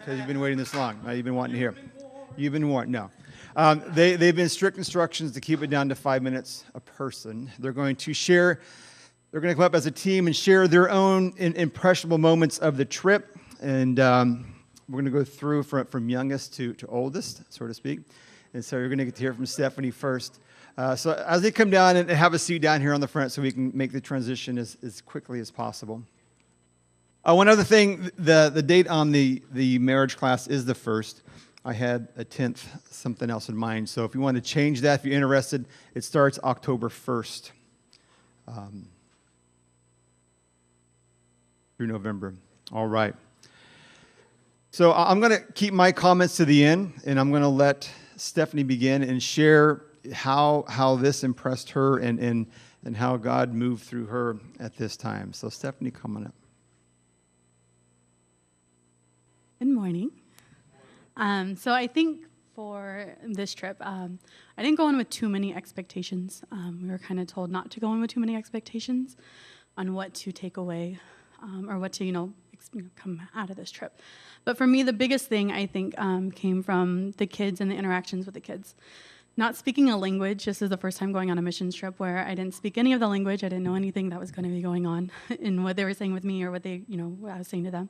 because you've been waiting this long. You've been wanting to hear. You've been warned. No. They've been strict instructions to keep it down to 5 minutes a person. They're going to come up as a team and share their own impressionable moments of the trip. And we're going to go through from youngest to oldest, so to speak. And so you're going to get to hear from Stephanie first. So as they come down and have a seat down here on the front so we can make the transition as quickly as possible. One other thing, the date on the marriage class is the 1st. I had a 10th, something else in mind. So if you want to change that, if you're interested, it starts October 1st through November. All right. So I'm going to keep my comments to the end, and I'm going to let Stephanie begin and share how this impressed her and how God moved through her at this time. So Stephanie, come on up. Good morning. So I think for this trip, I didn't go in with too many expectations. We were kind of told not to go in with too many expectations on what to take away or what to, come out of this trip. But for me, the biggest thing I think came from the kids and the interactions with the kids. Not speaking a language. This is the first time going on a missions trip where I didn't speak any of the language. I didn't know anything that was going to be going on in what they were saying with me or what what I was saying to them.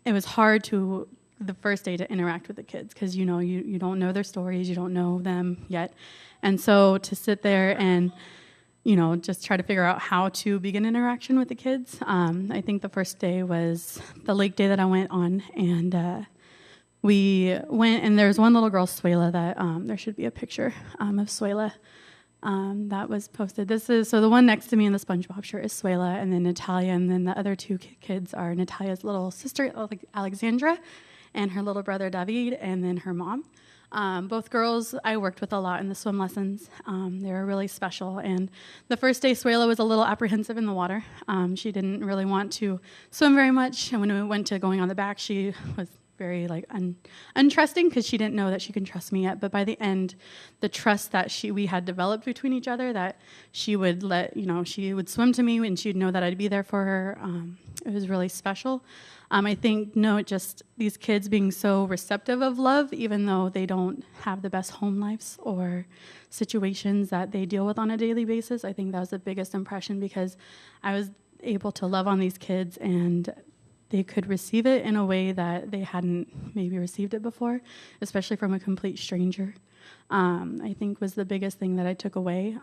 It was hard the first day to interact with the kids because you don't know their stories, you don't know them yet. And so to sit there and just try to figure out how to begin interaction with the kids. I think the first day was the lake day that I went on, and we went, and there's one little girl, Suela, that there should be a picture of Suela that was posted. So the one next to me in the SpongeBob shirt is Suela, and then Natalia, and then the other two kids are Natalia's little sister, Alexandra, and her little brother, David, and then her mom. Both girls I worked with a lot in the swim lessons. They were really special. And the first day, Suela was a little apprehensive in the water. She didn't really want to swim very much. And when we went to going on the back, she was very untrusting because she didn't know that she could trust me yet. But by the end, the trust that we had developed between each other, that she would she would swim to me and she'd know that I'd be there for her. It was really special. I think, just these kids being so receptive of love, even though they don't have the best home lives or situations that they deal with on a daily basis. I think that was the biggest impression because I was able to love on these kids and they could receive it in a way that they hadn't maybe received it before, especially from a complete stranger. I think was the biggest thing that I took away.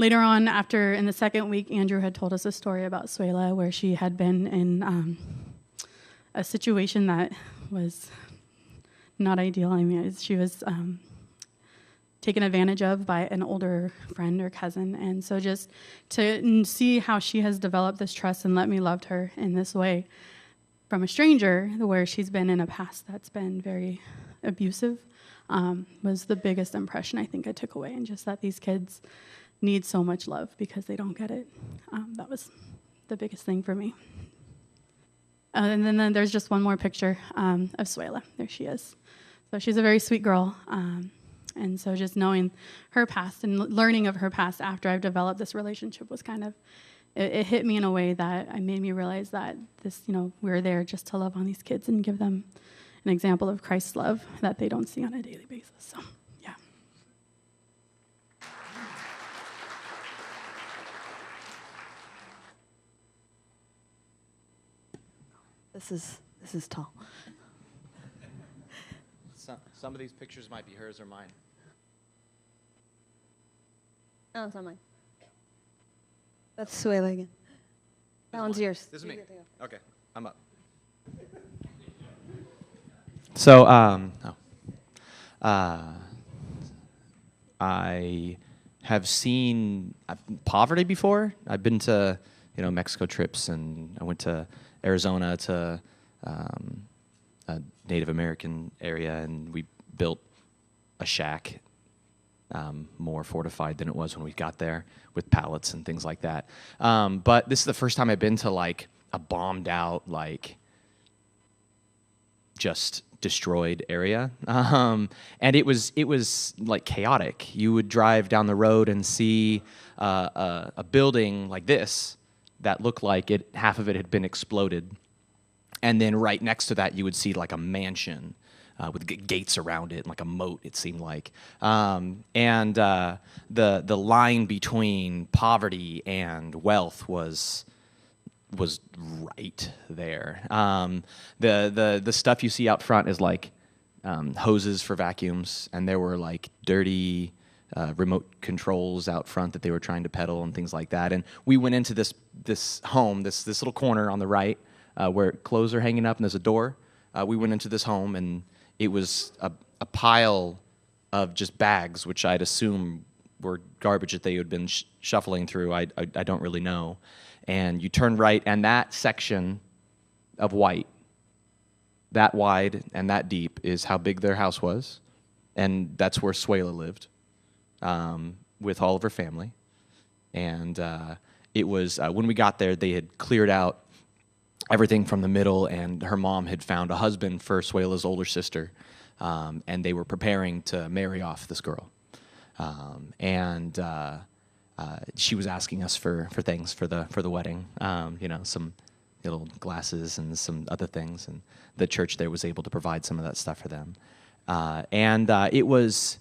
Later on, in the second week, Andrew had told us a story about Suela where she had been in a situation that was not ideal. I mean, she was taken advantage of by an older friend or cousin. And so just to see how she has developed this trust and let me love her in this way from a stranger, where she's been in a past that's been very abusive, was the biggest impression I think I took away. And just that these kids need so much love because they don't get it. That was the biggest thing for me. And then there's just one more picture of Suela. There she is. So she's a very sweet girl. And so just knowing her past and learning of her past after I've developed this relationship was kind of, it hit me in a way that it made me realize that we're there just to love on these kids and give them an example of Christ's love that they don't see on a daily basis. So. This is tall. Some of these pictures might be hers or mine. No, it's not mine. That's Suela again. That one's yours. This is me. Okay, I'm up. So, I have seen poverty before. I've been to Mexico trips, and I went to Arizona to a Native American area, and we built a shack more fortified than it was when we got there with pallets and things like that. But this is the first time I've been to a bombed out, just destroyed area. And it was chaotic. You would drive down the road and see a building like this that looked like half of it had been exploded. And then right next to that, you would see like a mansion with gates around it, like a moat, it seemed like. The line between poverty and wealth was right there. The stuff you see out front is like hoses for vacuums, and there were like dirty remote controls out front that they were trying to peddle and things like that. And we went into this home, this little corner on the right where clothes are hanging up and there's a door. We went into this home, and it was a pile of just bags, which I'd assume were garbage that they had been shuffling through. I don't really know. And you turn right, and that section of white, that wide and that deep, is how big their house was. And that's where Suela lived with all of her family. And it was, when we got there, they had cleared out everything from the middle, and her mom had found a husband for Suela's older sister, and they were preparing to marry off this girl. She was asking us for things for the wedding, some little glasses and some other things, and the church there was able to provide some of that stuff for them. It was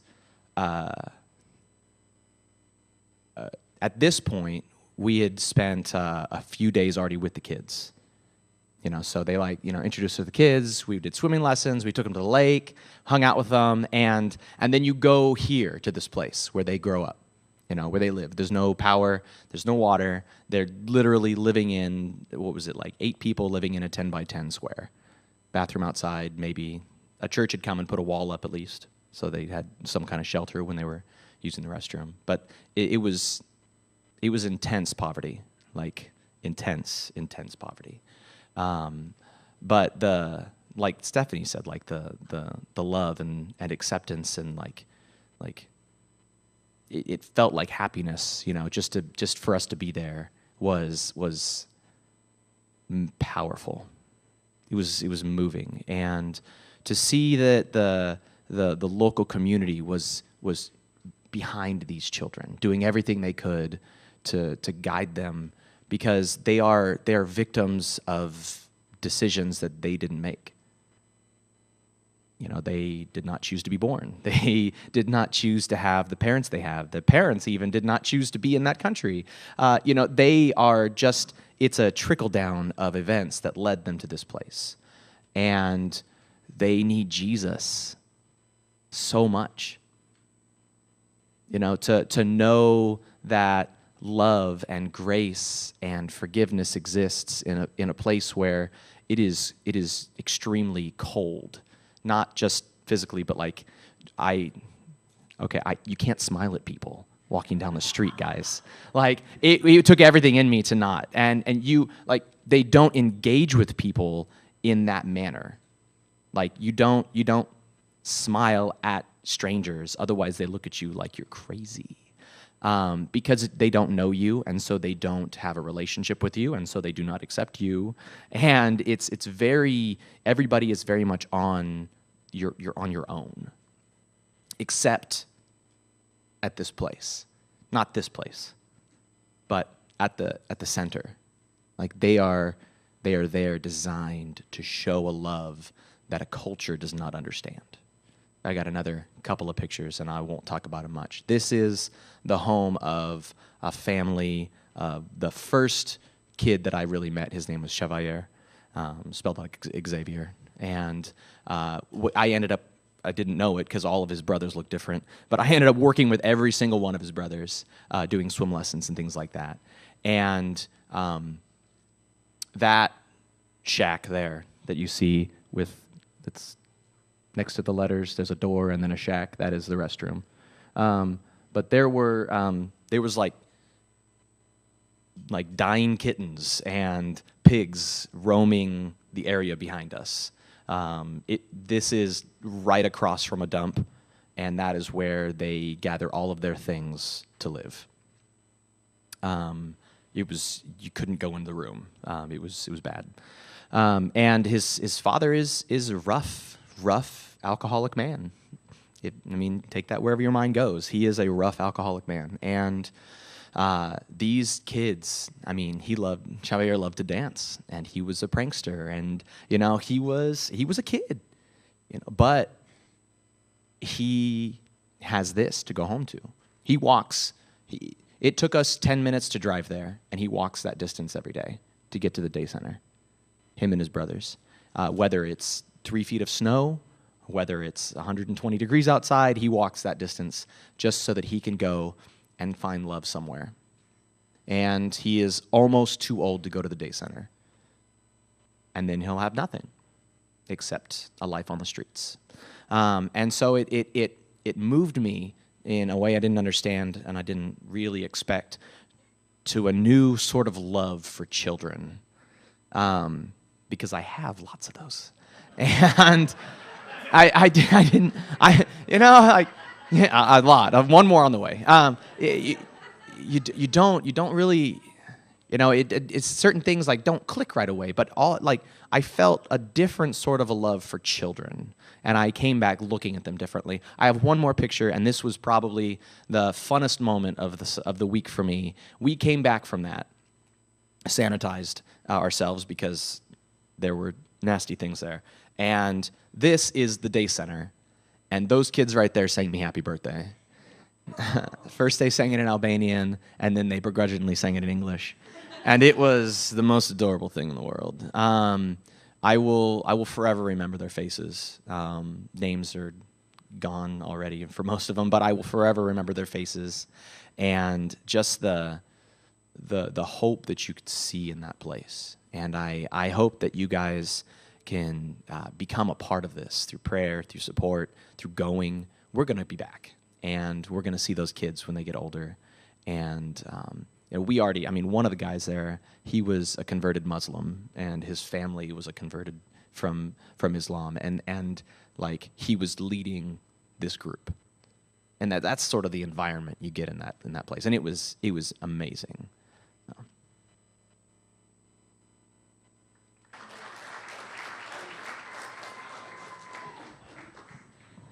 at this point we had spent a few days already with the kids. So they introduced us to the kids. We did swimming lessons. We took them to the lake, hung out with them, and then you go here to this place where they grow up, where they live. There's no power. There's no water. They're literally living in, 8 people living in a 10 by 10 square. Bathroom outside, maybe. A church had come and put a wall up at least, so they had some kind of shelter when they were using the restroom. But it was intense poverty, like intense poverty. But like Stephanie said, like the love and acceptance and like it felt like happiness, just for us to be there was powerful. It was moving, and to see that the local community was behind these children, doing everything they could to guide them, because they are victims of decisions that they didn't make. They did not choose to be born. They did not choose to have the parents they have. The parents even did not choose to be in that country. They are just, it's a trickle down of events that led them to this place. And they need Jesus so much. To know that love and grace and forgiveness exists in a place where it is extremely cold, not just physically, but you can't smile at people walking down the street, guys. Like it took everything in me to not, and they don't engage with people in that manner. Like you don't smile at strangers, otherwise they look at you like you're crazy. Because they don't know you, and so they don't have a relationship with you, and so they do not accept you. And it's very, everybody is very much you're on your own, except at this place, not this place, but at the center. Like they are there designed to show a love that a culture does not understand. I got another couple of pictures, and I won't talk about them much. This is the home of a family. The first kid that I really met, his name was Chevalier, spelled like Xavier. And I didn't know it because all of his brothers look different, but I ended up working with every single one of his brothers, doing swim lessons and things like that. And that shack there that you see that's next to the letters, there's a door and then a shack. That is the restroom. But there was like dying kittens and pigs roaming the area behind us. This is right across from a dump, and that is where they gather all of their things to live. You couldn't go in the room. It was bad. And his father is a rough alcoholic man. Take that wherever your mind goes. He is a rough alcoholic man. And these kids, I mean, Xavier loved to dance, and he was a prankster, and he was a kid, but he has this to go home to. He walks. It took us 10 minutes to drive there, and he walks that distance every day to get to the day center. Him and his brothers, whether it's 3 feet of snow, whether it's 120 degrees outside, he walks that distance just so that he can go and find love somewhere. And he is almost too old to go to the day center. And then he'll have nothing except a life on the streets. And so it moved me in a way I didn't understand and I didn't really expect, to a new sort of love for children, because I have lots of those. And a lot. One more on the way. You don't really, it's certain things like don't click right away, but I felt a different sort of a love for children, and I came back looking at them differently. I have one more picture, and this was probably the funnest moment of the week for me. We came back from that, sanitized ourselves because there were nasty things there, and this is the day center, and those kids right there sang me happy birthday. First they sang it in Albanian, and then they begrudgingly sang it in English. And it was the most adorable thing in the world. I will forever remember their faces. Names are gone already for most of them, but I will forever remember their faces, and just the hope that you could see in that place. And I hope that you guys can become a part of this through prayer, through support, through going. We're going to be back, and we're going to see those kids when they get older. And we already, one of the guys there, he was a converted Muslim, and his family was a converted from Islam, and like he was leading this group, and that's sort of the environment you get in that place, and it was amazing.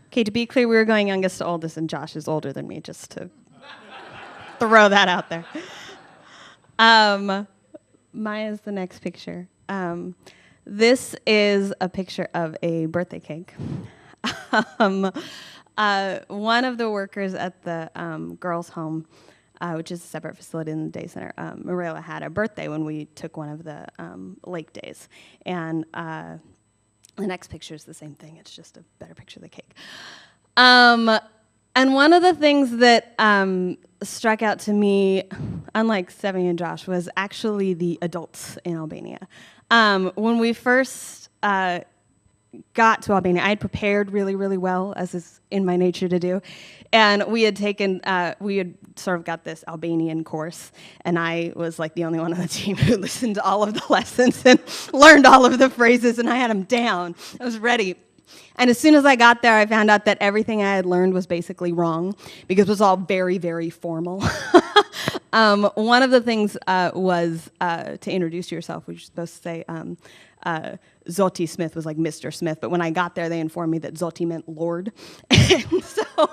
Okay, to be clear, we were going youngest to oldest, and Josh is older than me, just to throw that out there. Maya's the next picture. This is a picture of a birthday cake. One of the workers at the girls' home, which is a separate facility in the day center, Marilla, had a birthday when we took one of the lake days. And the next picture is the same thing. It's just a better picture of the cake. And one of the things that struck out to me, unlike Sevi and Josh, was actually the adults in Albania. When we first got to Albania, I had prepared really, really well, as is in my nature to do. And we had sort of got this Albanian course, and I was like the only one on the team who listened to all of the lessons and learned all of the phrases, and I had them down. I was ready. And as soon as I got there, I found out that everything I had learned was basically wrong, because it was all very, very formal. One of the things was to introduce yourself, which you're supposed to say, Zoti Smith was like Mr. Smith, but when I got there, they informed me that Zoti meant Lord. And so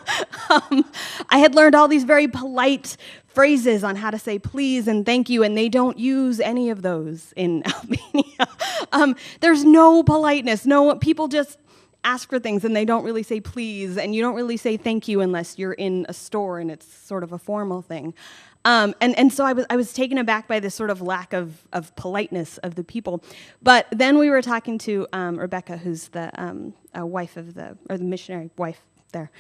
I had learned all these very polite phrases on how to say please and thank you, and they don't use any of those in Albania. There's no politeness. No, people just ask for things, and they don't really say please, and you don't really say thank you unless you're in a store, and it's sort of a formal thing. And so I was taken aback by this sort of lack of politeness of the people. But then we were talking to Rebecca, who's the wife of the missionary wife there.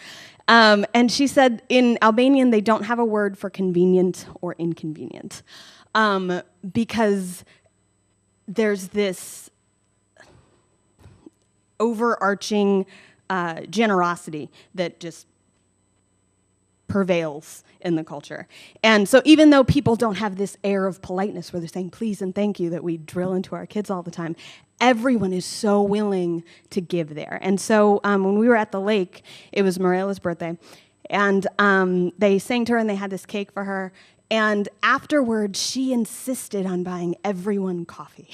And she said in Albanian, they don't have a word for convenient or inconvenient, because there's this overarching generosity that just prevails in the culture. And so even though people don't have this air of politeness where they're saying please and thank you that we drill into our kids all the time, everyone is so willing to give there. And so when we were at the lake, it was Morella's birthday, and they sang to her and they had this cake for her, And afterwards, she insisted on buying everyone coffee.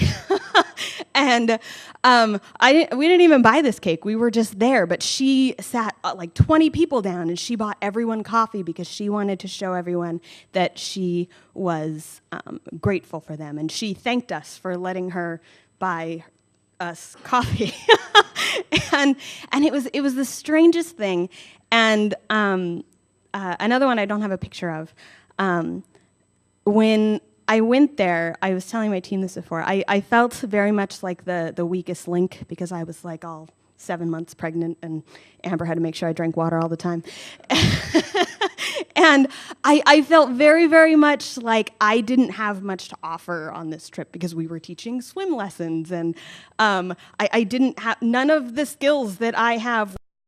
And we didn't even buy this cake. We were just there. But she sat like 20 people down, and she bought everyone coffee because she wanted to show everyone that she was grateful for them. And she thanked us for letting her buy us coffee. and it was the strangest thing. And another one I don't have a picture of. When I went there, I was telling my team this before, I felt very much like the weakest link because I was like all 7 months pregnant, and Amber had to make sure I drank water all the time. And I felt very, very much like I didn't have much to offer on this trip because we were teaching swim lessons, and I didn't have, none of the skills that I have